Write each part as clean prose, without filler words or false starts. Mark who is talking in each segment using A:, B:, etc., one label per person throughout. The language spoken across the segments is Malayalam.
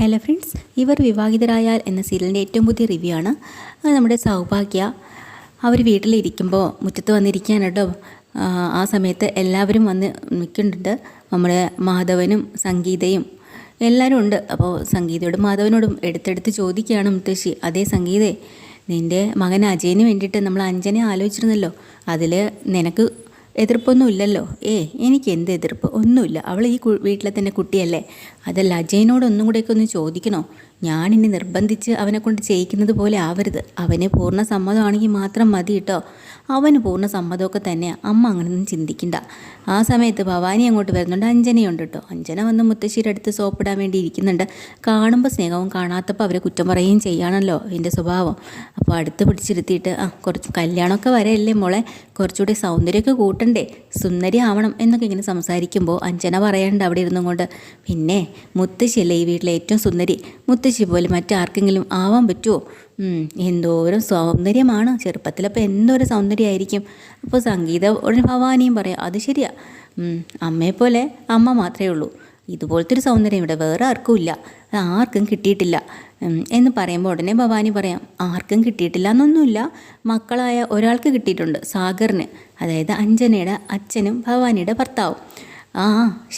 A: ഹലോ ഫ്രണ്ട്സ്, ഇവർ വിവാഹിതരായാൽ എന്ന സീരിയലിൻ്റെ ഏറ്റവും പുതിയ റിവ്യൂ ആണ്. അത് നമ്മുടെ സൗഭാഗ്യ അവർ വീട്ടിലിരിക്കുമ്പോൾ മുറ്റത്ത് വന്നിരിക്കാൻ കേട്ടോ. ആ സമയത്ത് എല്ലാവരും വന്ന് നിൽക്കുന്നുണ്ട്. നമ്മുടെ മാധവനും സംഗീതയും എല്ലാവരും ഉണ്ട്. അപ്പോൾ സംഗീതയോടും മാധവനോടും എടുത്തെടുത്ത് ചോദിക്കുകയാണ് മുത്തശ്ശി, അതേ സംഗീതേ, നിൻ്റെ മകൻ അജയന് വേണ്ടിയിട്ട് നമ്മൾ അഞ്ജനെ ആലോചിച്ചിരുന്നല്ലോ, അതിൽ നിനക്ക് എതിർപ്പൊന്നും ഇല്ലല്ലോ? എനിക്ക് എന്ത് എതിർപ്പ്? ഒന്നുമില്ല. അവൾ ഈ വീട്ടിലെ തന്നെ കുട്ടിയല്ലേ. അതല്ല, അജയനോട് ഒന്നും കൂടെയൊക്കെ ഒന്ന് ചോദിക്കണോ? ഞാനിനി നിർബന്ധിച്ച് അവനെ കൊണ്ട് ചെയ്യിക്കുന്നത് പോലെ ആവരുത്. അവന് പൂർണ്ണ സമ്മതമാണെങ്കിൽ മാത്രം മതി കേട്ടോ. അവന് പൂർണ്ണ സമ്മതമൊക്കെ തന്നെയാണ്. അമ്മ അങ്ങനെയൊന്നും ചിന്തിക്കണ്ട. ആ സമയത്ത് ഭവാനി അങ്ങോട്ട് വരുന്നുണ്ട്. അഞ്ജനയുണ്ട് കേട്ടോ. അഞ്ജന വന്ന് മുത്തശ്ശിയുടെ അടുത്ത് സോപ്പിടാൻ വേണ്ടി ഇരിക്കുന്നുണ്ട്. കാണുമ്പോൾ സ്നേഹവും, കാണാത്തപ്പോൾ അവരെ കുറ്റം പറയുകയും ചെയ്യാണല്ലോ എൻ്റെ സ്വഭാവം. അപ്പോൾ അടുത്ത് പിടിച്ചിരുത്തിയിട്ട് കുറച്ച് കല്യാണമൊക്കെ വരെയല്ലേ മോളെ, കുറച്ചുകൂടി സൗന്ദര്യമൊക്കെ കൂട്ടണ്ടേ, സുന്ദരി ആവണം എന്നൊക്കെ ഇങ്ങനെ സംസാരിക്കുമ്പോൾ അഞ്ജന പറയണ്ട അവിടെ ഇരുന്നും കൊണ്ട്, പിന്നെ മുത്തശ്ശിയല്ലേ ഈ വീട്ടിലെ ഏറ്റവും സുന്ദരി, മുത്തശ്ശി പോലെ മറ്റാർക്കെങ്കിലും ആവാൻ പറ്റുമോ? എന്തോരം സൗന്ദര്യമാണ്, ചെറുപ്പത്തിലപ്പോൾ എന്തോരം സൗന്ദര്യമായിരിക്കും. അപ്പോൾ സംഗീത ഉടനെ ഭവാനിയും പറയാം, അത് ശരിയാ, അമ്മയെപ്പോലെ അമ്മ മാത്രമേ ഉള്ളൂ, ഇതുപോലത്തെ ഒരു സൗന്ദര്യം ഇവിടെ വേറെ ആർക്കും ഇല്ല, ആർക്കും കിട്ടിയിട്ടില്ല എന്ന് പറയുമ്പോൾ ഉടനെ ഭവാനി പറയാം, ആർക്കും കിട്ടിയിട്ടില്ല എന്നൊന്നുമില്ല, മക്കളായ ഒരാൾക്ക് കിട്ടിയിട്ടുണ്ട്, സാഗറിന്, അതായത് അഞ്ജനയുടെ അച്ഛനും ഭവാനിയുടെ ഭർത്താവും.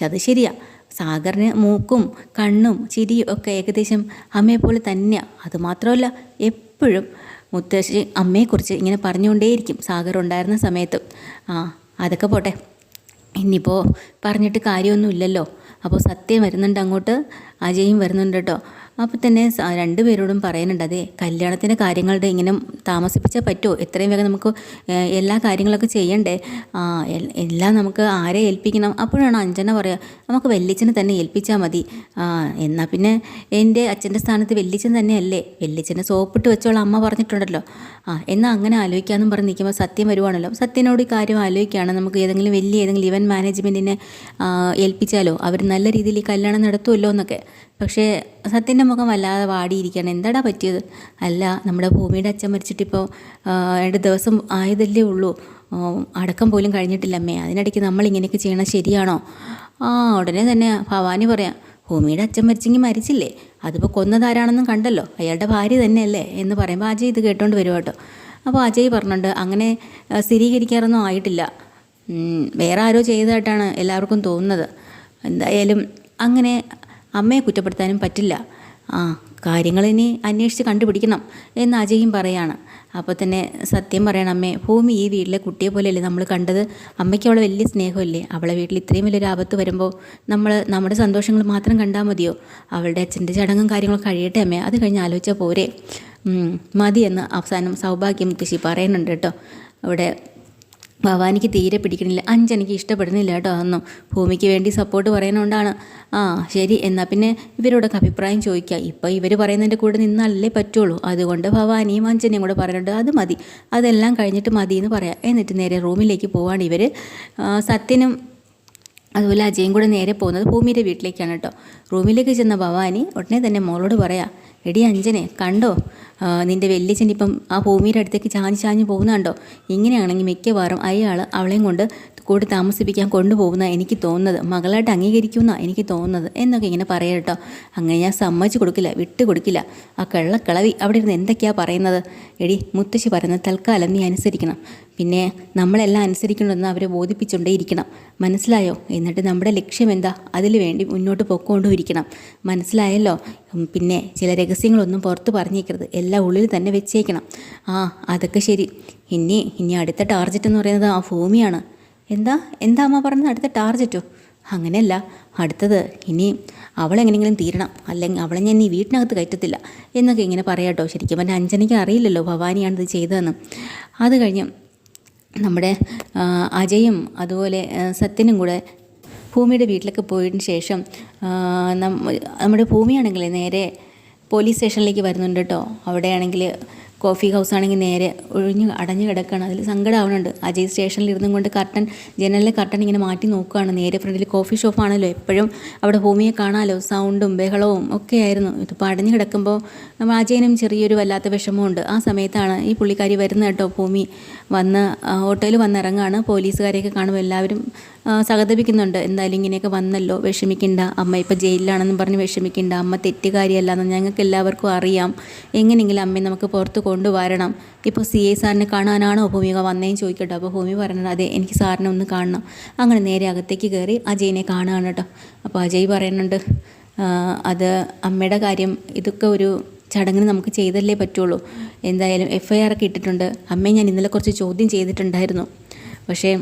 A: അത് ശരിയാ, സാഗറിന് മൂക്കും കണ്ണും ചിരിയും ഒക്കെ ഏകദേശം അമ്മയെപ്പോലെ തന്നെയാണ്. അതുമാത്രമല്ല, എപ്പോഴും മുത്തശ്ശി അമ്മയെക്കുറിച്ച് ഇങ്ങനെ പറഞ്ഞുകൊണ്ടേയിരിക്കും സാഗർ ഉണ്ടായിരുന്ന സമയത്ത്. അതൊക്കെ പോട്ടെ, ഇനിയിപ്പോൾ പറഞ്ഞിട്ട് കാര്യമൊന്നുമില്ലല്ലോ. അപ്പോൾ സത്യം വരുന്നുണ്ട് അങ്ങോട്ട്, അജയും വരുന്നുണ്ട് കേട്ടോ. അപ്പോൾ തന്നെ രണ്ടുപേരോടും പറയുന്നുണ്ട്, അതെ കല്യാണത്തിൻ്റെ കാര്യങ്ങളുടെ ഇങ്ങനെ താമസിപ്പിച്ചാൽ പറ്റുമോ? എത്രയും വേഗം നമുക്ക് എല്ലാ കാര്യങ്ങളൊക്കെ ചെയ്യണ്ടേ? എല്ലാം നമുക്ക് ആരെ ഏൽപ്പിക്കണം? അപ്പോഴാണ് അഞ്ജന പറയുക, നമുക്ക് വല്യച്ഛനെ തന്നെ ഏൽപ്പിച്ചാൽ മതി. എന്നാൽ പിന്നെ എൻ്റെ അച്ഛൻ്റെ സ്ഥാനത്ത് വല്യച്ഛൻ തന്നെയല്ലേ, വല്യച്ഛനെ സോപ്പിട്ട് വെച്ചോളാം അമ്മ പറഞ്ഞിട്ടുണ്ടല്ലോ. എന്നാൽ അങ്ങനെ ആലോചിക്കാമെന്നും പറഞ്ഞ് നിൽക്കുമ്പോൾ സത്യം വരുവാണല്ലോ. സത്യനോട് ഈ കാര്യം ആലോചിക്കുകയാണ്, നമുക്ക് ഏതെങ്കിലും ഏതെങ്കിലും ഇവൻറ്റ് മാനേജ്മെൻറ്റിനെ ഏൽപ്പിച്ചാലോ, അവർ നല്ല രീതിയിൽ ഈ കല്യാണം നടത്തുമല്ലോ എന്നൊക്കെ. പക്ഷേ സത്യൻ്റെ മുഖം വല്ലാതെ വാടിയിരിക്കുകയാണ്. എന്താടാ പറ്റിയത്? അല്ല, നമ്മുടെ ഭൂമിയുടെ അച്ഛൻ മരിച്ചിട്ടിപ്പോൾ 2 ദിവസം ആയതല്ലേ ഉള്ളൂ, അടക്കം പോലും കഴിഞ്ഞിട്ടില്ല അമ്മേ, അതിനിടയ്ക്ക് നമ്മളിങ്ങനെയൊക്കെ ചെയ്യണം ശരിയാണോ? ഉടനെ തന്നെ ഭവാനി പറയാം, ഭൂമിയുടെ അച്ഛൻ മരിച്ചെങ്കിൽ മരിച്ചില്ലേ, അതിപ്പോൾ കൊന്നതാരാണെന്നും കണ്ടല്ലോ, അയാളുടെ ഭാര്യ തന്നെയല്ലേ എന്ന് പറയുമ്പോൾ അജയ് ഇത് കേട്ടോണ്ട് വരും കേട്ടോ. അപ്പോൾ അജയ് പറഞ്ഞിട്ടുണ്ട്, അങ്ങനെ സ്ഥിരീകരിക്കാറൊന്നും ആയിട്ടില്ല, വേറെ ആരോ ചെയ്തതായിട്ടാണ് എല്ലാവർക്കും തോന്നുന്നത്. എന്തായാലും അങ്ങനെ അമ്മയെ കുറ്റപ്പെടുത്താനും പറ്റില്ല, കാര്യങ്ങളിനി അന്വേഷിച്ച് കണ്ടുപിടിക്കണം എന്ന് അജയും പറയാണ്. അപ്പോൾ തന്നെ സത്യം പറയണം, അമ്മേ, ഭൂമി ഈ വീട്ടിലെ കുട്ടിയെ പോലെയല്ലേ നമ്മൾ കണ്ടത്, അമ്മയ്ക്ക് അവളെ വലിയ സ്നേഹമല്ലേ, അവളെ വീട്ടിൽ ഇത്രയും വലിയൊരു ആപത്ത് വരുമ്പോൾ നമ്മൾ നമ്മുടെ സന്തോഷങ്ങൾ മാത്രം കണ്ടാൽ മതിയോ? അവളുടെ അച്ഛൻ്റെ ചടങ്ങും കാര്യങ്ങളൊക്കെ കഴിയട്ടെ അമ്മേ, അത് കഴിഞ്ഞ് ആലോചിച്ചാൽ പോരെ, മതിയെന്ന് അവസാനം സൗഭാഗ്യം മുത്തശ്ശി പറയുന്നുണ്ട് കേട്ടോ. അവിടെ ഭവാനിക്ക് തീരെ പിടിക്കണില്ല, അഞ്ജനയ്ക്ക് ഇഷ്ടപ്പെടുന്നില്ല കേട്ടോ അതൊന്നും, ഭൂമിക്ക് വേണ്ടി സപ്പോർട്ട് പറയുന്നതുകൊണ്ടാണ്. ശരി, എന്നാൽ പിന്നെ ഇവരോടൊക്കെ അഭിപ്രായം ചോദിക്കുക, ഇപ്പോൾ ഇവർ പറയുന്നതിൻ്റെ കൂടെ നിന്നാലല്ലേ പറ്റുള്ളൂ, അതുകൊണ്ട് ഭവാനിയും അഞ്ജനയും കൂടെ പറയുന്നുണ്ട്, അത് മതി, അതെല്ലാം കഴിഞ്ഞിട്ട് മതി എന്ന് പറയാം. എന്നിട്ട് നേരെ റൂമിലേക്ക് പോവാണ് ഇവർ. സത്യനും അതുപോലെ അജയും കൂടെ നേരെ പോകുന്നത് ഭൂമിയുടെ വീട്ടിലേക്കാണ് കേട്ടോ. റൂമിലേക്ക് ചെന്ന ഭവാനി ഉടനെ തന്നെ മോളോട് പറയാം, എടി അഞ്ജനെ, കണ്ടോ നിൻ്റെ വല്യച്ഛൻ ഇപ്പം ആ ഭൂമിയുടെ അടുത്തേക്ക് ചാഞ്ഞ് പോകുന്നുണ്ടോ? ഇങ്ങനെയാണെങ്കിൽ മിക്കവാറും അയാൾ അവളെയും കൊണ്ട് കൂടി താമസിപ്പിക്കാൻ കൊണ്ടുപോകുന്ന എനിക്ക് തോന്നുന്നത്, മകളായിട്ട് അംഗീകരിക്കുമെന്നാണ് എനിക്ക് തോന്നുന്നത് എന്നൊക്കെ ഇങ്ങനെ പറയാം കേട്ടോ. അങ്ങനെ ഞാൻ സമ്മതിച്ചു കൊടുക്കില്ല, വിട്ടു കൊടുക്കില്ല. ആ കള്ളക്കളവി അവിടെ ഇരുന്ന് എന്തൊക്കെയാണ് പറയുന്നത്? എടി, മുത്തശ്ശി പറയുന്നത് തൽക്കാലം നീ അനുസരിക്കണം, പിന്നെ നമ്മളെല്ലാം അനുസരിക്കണമെന്ന് അവരെ ബോധിപ്പിച്ചുകൊണ്ടേയിരിക്കണം, മനസ്സിലായോ? എന്നിട്ട് നമ്മുടെ ലക്ഷ്യം എന്താ, അതിൽ വേണ്ടി മുന്നോട്ട് പൊക്കോണ്ടുമിരിക്കണം, മനസ്സിലായല്ലോ? പിന്നെ ചില രഹസ്യങ്ങളൊന്നും പുറത്ത് പറഞ്ഞേക്കരുത്, എല്ലാം ഉള്ളിൽ തന്നെ വെച്ചേക്കണം. അതൊക്കെ ശരി. ഇനി അടുത്ത ടാർഗറ്റ് എന്ന് പറയുന്നത് ആ ഭൂമിയാണ്. എന്താ അമ്മ പറഞ്ഞത്, അടുത്ത ടാർഗറ്റോ? അങ്ങനെയല്ല, അടുത്തത് ഇനി അവളെങ്ങനെയെങ്കിലും തീരണം, അല്ലെങ്കിൽ അവളെ ഞാൻ ഈ വീട്ടിനകത്ത് കയറ്റത്തില്ല എന്നൊക്കെ ഇങ്ങനെ പറയാം കേട്ടോ. ശരിക്കും പറഞ്ഞാൽ അഞ്ജനയ്ക്ക് അറിയില്ലല്ലോ ഭവാനിയാണിത് ചെയ്തതെന്ന്. അത് കഴിഞ്ഞ് നമ്മുടെ അജയും അതുപോലെ സത്യനും കൂടെ ഭൂമിയുടെ വീട്ടിലൊക്കെ പോയതിന് ശേഷം നമ്മുടെ ഭൂമിയാണെങ്കിൽ നേരെ പോലീസ് സ്റ്റേഷനിലേക്ക് വരുന്നുണ്ട് കേട്ടോ. അവിടെയാണെങ്കിൽ കോഫി ഹൗസ് ആണെങ്കിൽ നേരെ അടഞ്ഞു കിടക്കുകയാണ്. അതിൽ സങ്കടമാവുന്നുണ്ട്. അജയ് സ്റ്റേഷനിൽ ഇരുന്നും കൊണ്ട് ജനലിലെ കർട്ടൻ ഇങ്ങനെ മാറ്റി നോക്കുകയാണ്. നേരെ ഫ്രണ്ടിൽ കോഫി ഷോപ്പാണല്ലോ, എപ്പോഴും അവിടെ ഭൂമിയെ കാണാമല്ലോ, സൗണ്ടും ബഹളവും ഒക്കെ ആയിരുന്നു. ഇതിപ്പോൾ അടഞ്ഞു കിടക്കുമ്പോൾ നമ്മൾ അജയനും ചെറിയൊരു വല്ലാത്ത വിഷമമുണ്ട്. ആ സമയത്താണ് ഈ പുള്ളിക്കാരി വരുന്നത് കേട്ടോ. ഭൂമി ഓട്ടോയിൽ വന്നിറങ്ങാണ്. പോലീസുകാരെയൊക്കെ കാണുമ്പോൾ എല്ലാവരും സഹതപിക്കുന്നുണ്ട്. എന്തായാലും ഇങ്ങനെയൊക്കെ വന്നല്ലോ, വിഷമിക്കണ്ട, അമ്മ ഇപ്പോൾ ജയിലിലാണെന്നും പറഞ്ഞ് വിഷമിക്കണ്ട, അമ്മ തെറ്റുകാരിയല്ലെന്ന് ഞങ്ങൾക്ക് എല്ലാവർക്കും അറിയാം, എങ്ങനെയെങ്കിലും അമ്മയെ നമുക്ക് പുറത്ത് കൊണ്ടുവരണം. ഇപ്പോൾ CI സാറിനെ കാണാനാണോ ഭൂമിക വന്നേന്ന് ചോദിക്കട്ടോ. അപ്പോൾ ഭൂമി പറയുന്നത് അതെ, എനിക്ക് സാറിനെ ഒന്ന് കാണണം. അങ്ങനെ നേരെ അകത്തേക്ക് കയറി അജയിനെ കാണുകയാണ് കേട്ടോ. അപ്പോൾ അജയ് പറയുന്നുണ്ട്, അത് അമ്മയുടെ കാര്യം, ഇതൊക്കെ ഒരു ചടങ്ങിന് നമുക്ക് ചെയ്തല്ലേ പറ്റുള്ളൂ. എന്തായാലും FIR ഒക്കെ ഇട്ടിട്ടുണ്ട്. അമ്മയെ ഞാൻ ഇന്നലെ കുറച്ച് ചോദ്യം ചെയ്തിട്ടുണ്ടായിരുന്നു, പക്ഷേ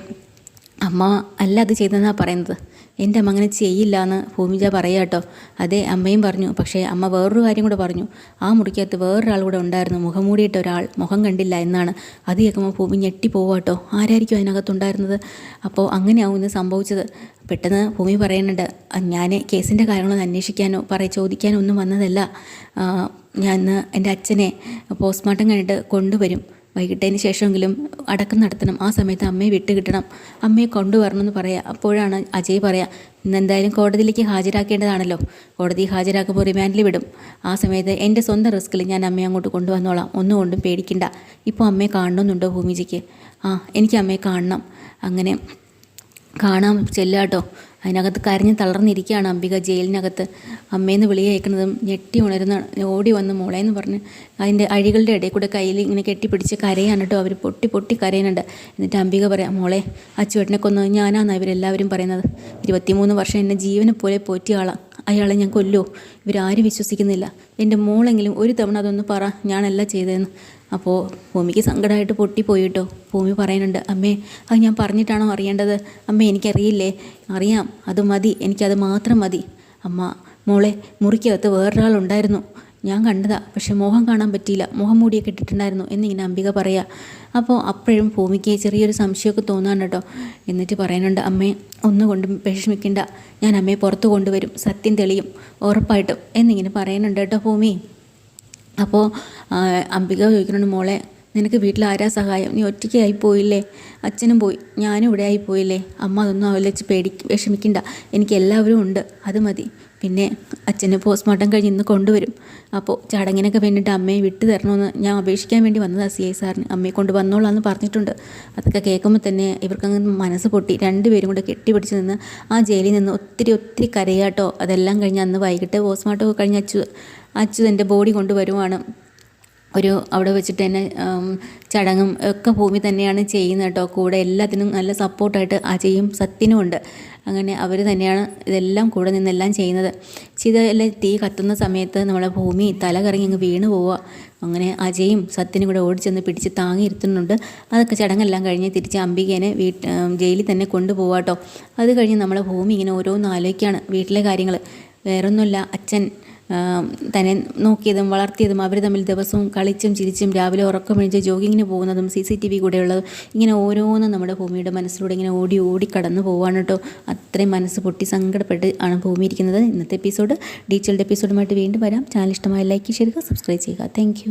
A: അമ്മ അല്ല അത് ചെയ്തതെന്നാണ് പറയുന്നത്. എൻ്റെ അമ്മ അങ്ങനെ ചെയ്യില്ല എന്ന് ഭൂമിജ പറയാം കേട്ടോ. അതേ അമ്മയും പറഞ്ഞു. പക്ഷേ അമ്മ വേറൊരു കാര്യം കൂടെ പറഞ്ഞു, ആ മുറിക്കകത്ത് വേറൊരാൾ കൂടെ ഉണ്ടായിരുന്നു, മുഖം മൂടിയിട്ട ഒരാൾ, മുഖം കണ്ടില്ല എന്നാണ്. അത് കേൾക്കുമ്പോൾ ഭൂമി ഞെട്ടിപ്പോവാട്ടോ. ആരായിരിക്കും അതിനകത്തുണ്ടായിരുന്നത്? അപ്പോൾ അങ്ങനെയാവും ഇന്ന് സംഭവിച്ചത്. പെട്ടെന്ന് ഭൂമി പറയുന്നുണ്ട്, ഞാൻ കേസിൻ്റെ കാര്യങ്ങളൊന്നും അന്വേഷിക്കാനോ ചോദിക്കാനോ ഒന്നും വന്നതല്ല. ഞാൻ ഇന്ന് എൻ്റെ അച്ഛനെ പോസ്റ്റ്മോർട്ടം കഴിഞ്ഞിട്ട് കൊണ്ടുവരും, വൈകിട്ടതിന് ശേഷമെങ്കിലും അടക്കം നടത്തണം, ആ സമയത്ത് അമ്മയെ വിട്ട് കിട്ടണം, അമ്മയെ കൊണ്ടുവരണമെന്ന് പറയാം. അപ്പോഴാണ് അജയ് പറയാം, ഇന്നെന്തായാലും കോടതിയിലേക്ക് ഹാജരാക്കേണ്ടതാണല്ലോ, കോടതി ഹാജരാക്കുമ്പോൾ റിമാൻഡിൽ വിടും, ആ സമയത്ത് എൻ്റെ സ്വന്തം റിസ്കിൽ ഞാൻ അമ്മയെ അങ്ങോട്ട് കൊണ്ടുവന്നോളാം, ഒന്നുകൊണ്ടും പേടിക്കണ്ട. ഇപ്പോൾ അമ്മയെ കാണണമെന്നുണ്ടോ ഭൂമിജിക്ക്? എനിക്ക് അമ്മയെ കാണണം. അങ്ങനെ കാണാൻ ചെല്ലുക. അതിനകത്ത് കരഞ്ഞ് തളർന്നിരിക്കുകയാണ് അംബിക ജയിലിനകത്ത്. അമ്മേന്ന് വിളി കേൾക്കുന്നതും ഞെട്ടി ഉണരുന്ന, ഓടി വന്ന് മോളേന്ന് പറഞ്ഞ് അതിൻ്റെ അഴികളുടെ ഇടയിൽ കൂടെ കയ്യിൽ ഇങ്ങനെ കെട്ടിപ്പിടിച്ച് കരയാണ് കേട്ടോ. അവർ പൊട്ടി പൊട്ടി കരയുന്നുണ്ട്. എന്നിട്ട് അംബിക പറയാം, മോളെ അച്ചുവേട്ടനെ കൊന്നത് ഞാനാണെന്ന് ഇവരെല്ലാവരും പറയുന്നത്. 23 വർഷം എന്നെ ജീവനെ പോലെ പോറ്റിയ ആളാണ്, അയാളെ ഞാൻ കൊല്ലോ? ഇവരാരും വിശ്വസിക്കുന്നില്ല. എൻ്റെ മോളെങ്കിലും ഒരു തവണ അതൊന്ന് പറ, ഞാനല്ല ചെയ്തതെന്ന്. അപ്പോൾ ഭൂമിക്ക് സങ്കടമായിട്ട് പൊട്ടിപ്പോയിട്ടോ. ഭൂമി പറയുന്നുണ്ട്, അമ്മേ അത് ഞാൻ പറഞ്ഞിട്ടാണോ അറിയേണ്ടത്? അമ്മേ എനിക്കറിയില്ലേ? അറിയാം, അത് മതി, എനിക്കത് മാത്രം മതി. അമ്മ മോളെ, മുറിക്കകത്ത് വേറൊരാളുണ്ടായിരുന്നു, ഞാൻ കണ്ടതാ, പക്ഷെ മോഹം കാണാൻ പറ്റിയില്ല, മുഖം മൂടിയൊക്കെ ഇട്ടിട്ടുണ്ടായിരുന്നു എന്നിങ്ങനെ അംബിക പറയാ. അപ്പോൾ അപ്പോഴും ഭൂമിക്ക് ചെറിയൊരു സംശയമൊക്കെ തോന്നാണ് കേട്ടോ. എന്നിട്ട് പറയുന്നുണ്ട്, അമ്മയെ ഒന്നുകൊണ്ടും വിഷമിക്കണ്ട, ഞാൻ അമ്മയെ പുറത്ത് കൊണ്ടുവരും, സത്യം തെളിയും ഉറപ്പായിട്ടും എന്നിങ്ങനെ പറയുന്നുണ്ട് കേട്ടോ ഭൂമി. അപ്പോൾ അംബിക ചോദിക്കുന്നുണ്ട്, മോളെ നിനക്ക് വീട്ടിൽ ആരാ സഹായം? നീ ഒറ്റയ്ക്കായി പോയില്ലേ? അച്ഛനും പോയി, ഞാനും ഇവിടെ ആയി പോയില്ലേ? അമ്മ അതൊന്നും ആലോചിച്ച് വിഷമിക്കണ്ട, എനിക്ക് എല്ലാവരും ഉണ്ട്, അത് മതി. പിന്നെ അച്ഛന് പോസ്റ്റ്മോർട്ടം കഴിഞ്ഞ് ഇന്ന് കൊണ്ടുവരും. അപ്പോൾ ചടങ്ങിനൊക്കെ വേണ്ടിയിട്ട് അമ്മയെ വിട്ടു തരണമെന്ന് ഞാൻ അപേക്ഷിക്കാൻ വേണ്ടി വന്നതാണ് CI സാറിന്. അമ്മയെ കൊണ്ട് വന്നോളാമെന്ന് പറഞ്ഞിട്ടുണ്ട്. അതൊക്കെ കേൾക്കുമ്പോൾ തന്നെ ഇവർക്കങ്ങ് മനസ്സ് പൊട്ടി. രണ്ടുപേരും കൂടെ കെട്ടിപ്പിടിച്ച് നിന്ന് ആ ജയിലിൽ നിന്ന് ഒത്തിരി കരയാട്ടോ. അതെല്ലാം കഴിഞ്ഞ് അന്ന് വൈകിട്ട് പോസ്റ്റ്മോർട്ടം ഒക്കെ കഴിഞ്ഞ് അച്ചു തൻ്റെ ബോഡി കൊണ്ടുവരുവാണ്. അവിടെ വെച്ചിട്ട് തന്നെ ചടങ്ങും ഒക്കെ ഭൂമി തന്നെയാണ് ചെയ്യുന്നത് കേട്ടോ. കൂടെ എല്ലാത്തിനും നല്ല സപ്പോർട്ടായിട്ട് അജയും സത്യനും ഉണ്ട്. അങ്ങനെ അവർ തന്നെയാണ് ഇതെല്ലാം കൂടെ നിന്നെല്ലാം ചെയ്യുന്നത്. ചിതയെല്ലാം തീ കത്തുന്ന സമയത്ത് നമ്മളെ ഭൂമി തല കറങ്ങി അങ്ങ് വീണ് പോവുക. അങ്ങനെ അജയും സത്യനും കൂടെ ഓടിച്ചെന്ന് പിടിച്ച് താങ്ങിയിരുത്തുന്നുണ്ട്. അതൊക്കെ ചടങ്ങെല്ലാം കഴിഞ്ഞ് തിരിച്ച് അംബികേനെ ജയിലിൽ തന്നെ കൊണ്ടുപോവാം കേട്ടോ. അത് കഴിഞ്ഞ് നമ്മളെ ഭൂമി ഇങ്ങനെ ഓരോന്ന് ആലോചിക്കുകയാണ് വീട്ടിലെ കാര്യങ്ങൾ. വേറൊന്നുമില്ല, അച്ഛൻ തന്നെ നോക്കിയതും വളർത്തിയതും അവർ തമ്മിൽ ദിവസവും കളിച്ചും ചിരിച്ചും രാവിലെ ഉറക്കമൊഴിച്ച് ജോഗിങ്ങിന് പോകുന്നതും CCTV കൂടെ ഉള്ളതും ഇങ്ങനെ ഓരോന്നും നമ്മുടെ ഭൂമിയുടെ മനസ്സിലൂടെ ഇങ്ങനെ ഓടി കടന്നു പോവാണ് കേട്ടോ. അത്രയും മനസ്സ് പൊട്ടി സങ്കടപ്പെട്ട് ആണ് ഭൂമി ഇരിക്കുന്നത്. ഇന്നത്തെ എപ്പിസോഡ് ഡീറ്റെയിൽഡ് എപ്പിസോഡുമായിട്ട് വീണ്ടും വരാം. ചാനൽ ഇഷ്ടമായ ലൈക്ക് ചെയ്യുക, സബ്സ്ക്രൈബ് ചെയ്യുക. താങ്ക്